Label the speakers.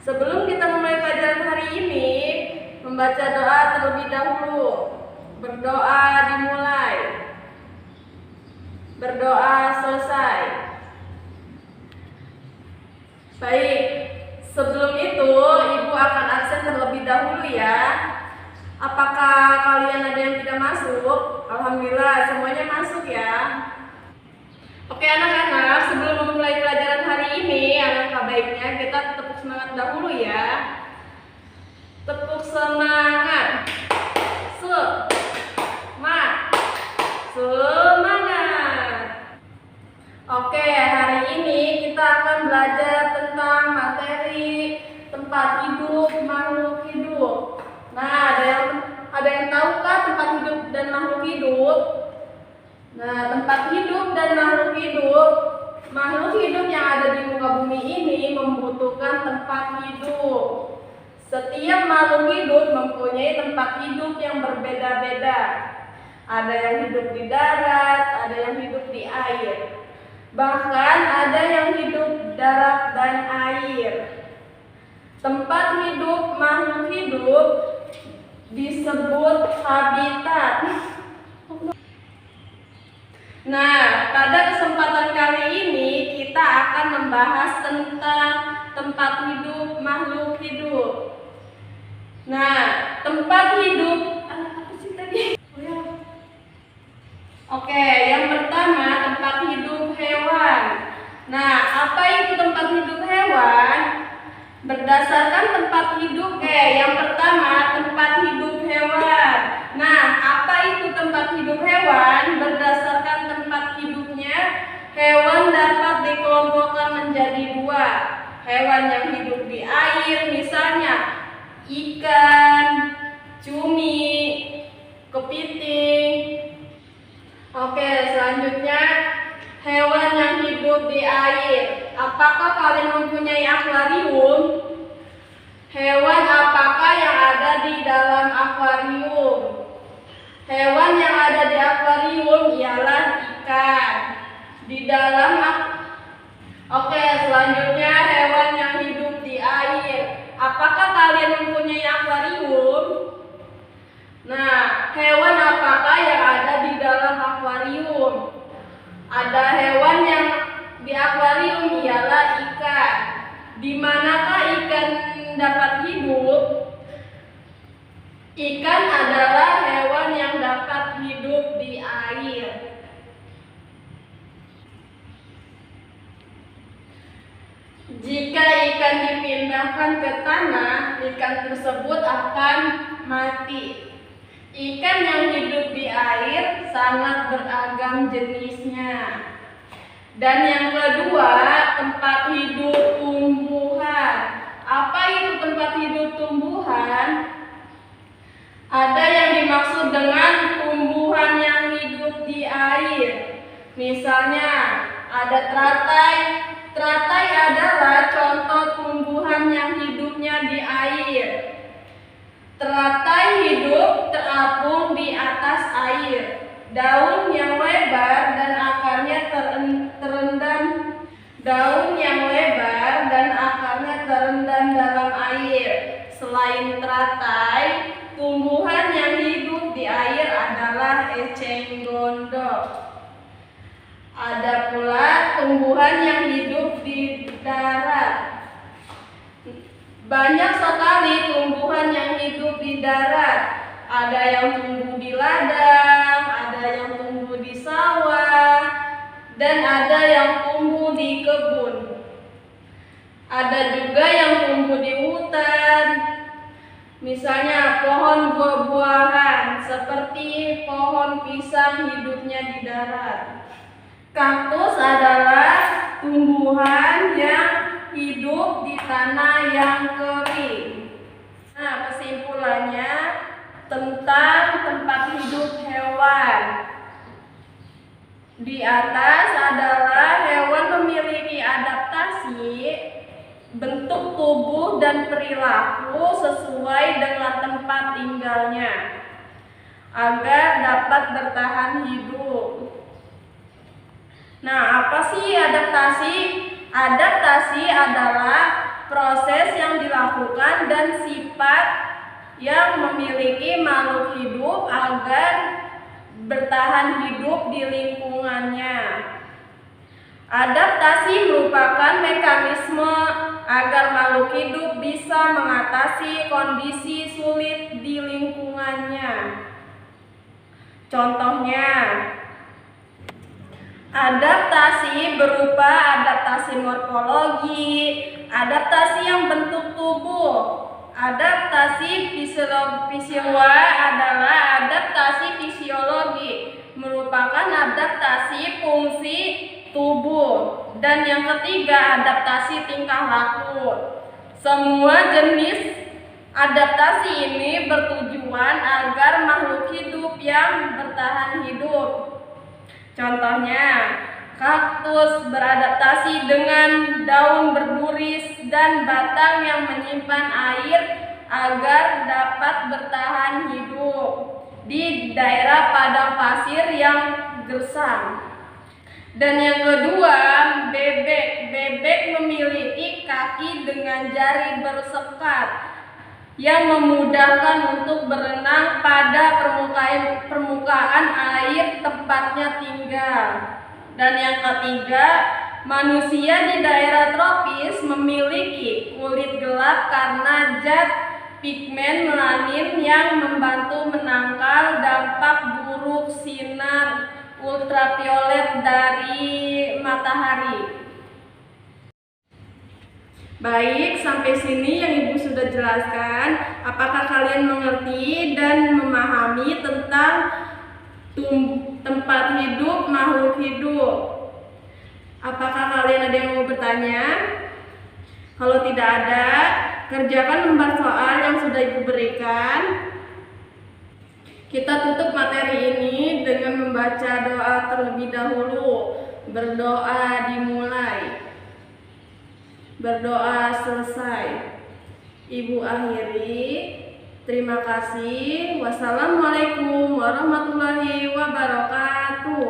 Speaker 1: Sebelum kita memulai pelajaran hari ini, membaca doa terlebih dahulu. Berdoa dimulai. Berdoa selesai. Baik, sebelum itu Ibu akan absen terlebih dahulu ya. Apakah kalian ada yang tidak masuk? Alhamdulillah semuanya masuk ya. Oke anak-anak, sebelum memulai pelajaran hari ini, alangkah baiknya kita tepuk semangat dahulu ya. Tepuk semangat. Semangat. Oke, hari ini kita akan belajar tentang materi tempat hidup makhluk hidup. Nah, ada yang tahukah tempat hidup dan makhluk hidup? Nah, tempat hidup dan makhluk hidup yang ada di muka bumi ini membutuhkan tempat hidup. Setiap makhluk hidup mempunyai tempat hidup yang berbeda-beda. Ada yang hidup di darat, ada yang hidup di air. Bahkan ada yang hidup darat dan air. Tempat hidup makhluk hidup disebut habitat. Nah, pada kesempatan kali ini kita akan membahas tentang tempat hidup makhluk hidup. Nah, tempat hidup apa sih tadi? Oke, yang pertama tempat hidup hewan. Nah, apa itu tempat hidup hewan? Berdasarkan tempat hidup, yang pertama tempat hidup hewan. Nah, apa itu tempat hidup hewan? Berdasarkan tempat hidupnya, hewan dapat dikelompokkan menjadi dua. Hewan yang hidup di air, misalnya ikan, cumi, kepiting. Oke, selanjutnya hewan yang hidup di air. Apakah kalian mempunyai akuarium? Hewan apakah yang ada di dalam akuarium? Hewan yang ada di akuarium ialah ikan. Di dalam Oke, selanjutnya hewan yang hidup di air. Apakah kalian mempunyai akuarium? Nah, hewan apakah yang ada di dalam akuarium? Ada hewan yang di akuarium ialah ikan. Di manakah ikan dapat hidup? Ikan adalah hewan yang dapat hidup di air. Jika ikan dipindahkan ke tanah, ikan tersebut akan mati. Ikan yang hidup di air sangat beragam jenisnya. Dan yang kedua, tempat hidup tumbuhan. Apa itu tempat hidup tumbuhan? Ada yang dimaksud dengan tumbuhan yang hidup di air. Misalnya, ada teratai. Teratai adalah contoh tumbuhan yang hidupnya di air. Teratai hidup terapung di atas air. Daun yang lebar dan akarnya terendam dalam air. Selain teratai, tumbuhan yang hidup di air adalah eceng gondok. Ada pula tumbuhan yang hidup di darat. Banyak sekali tumbuhan yang hidup di darat. Ada yang tumbuh di ladang, ada yang tumbuh di sawah, dan ada yang tumbuh di kebun. Ada juga yang tumbuh di hutan. Misalnya pohon buah-buahan seperti pohon pisang hidupnya di darat. Kaktus adalah tumbuhan yang hidup di tanah yang kering. Nah, kesimpulannya tentang tempat hidup hewan. Di atas adalah hewan memiliki adaptasi, bentuk tubuh dan perilaku sesuai dengan tempat tinggalnya agar dapat bertahan hidup. Nah, apa sih adaptasi? Adaptasi adalah proses yang dilakukan dan sifat yang memiliki makhluk hidup agar bertahan hidup di lingkungannya. Adaptasi merupakan mekanisme agar makhluk hidup bisa mengatasi kondisi sulit di lingkungannya. Contohnya, adaptasi berupa adaptasi morfologi, adaptasi yang bentuk tubuh. Adaptasi fisiologi adalah adaptasi fisiologi, merupakan adaptasi fungsi tubuh. Dan yang ketiga, adaptasi tingkah laku. Semua jenis adaptasi ini bertujuan agar makhluk hidup yang bertahan hidup. Contohnya, kaktus beradaptasi dengan daun berburis dan batang yang menyimpan air agar dapat bertahan hidup di daerah padang pasir yang gersang. Dan yang kedua, bebek. Bebek memiliki kaki dengan jari bersekat yang memudahkan untuk berenang pada permukaan air tempatnya tinggal. Dan yang ketiga, manusia di daerah tropis memiliki kulit gelap karena zat pigmen melanin yang membantu menangkal dampak buruk sinar ultraviolet dari matahari. Baik, sampai sini yang Ibu sudah jelaskan. Apakah kalian mengerti dan memahami tentang tempat hidup makhluk hidup? Apakah kalian ada yang mau bertanya? Kalau tidak ada, kerjakan lembar soal yang sudah Ibu berikan. Kita tutup materi ini dengan membaca doa terlebih dahulu. Berdoa dimulai, berdoa selesai. Ibu akhiri. Terima kasih. Wassalamualaikum warahmatullahi wabarakatuh.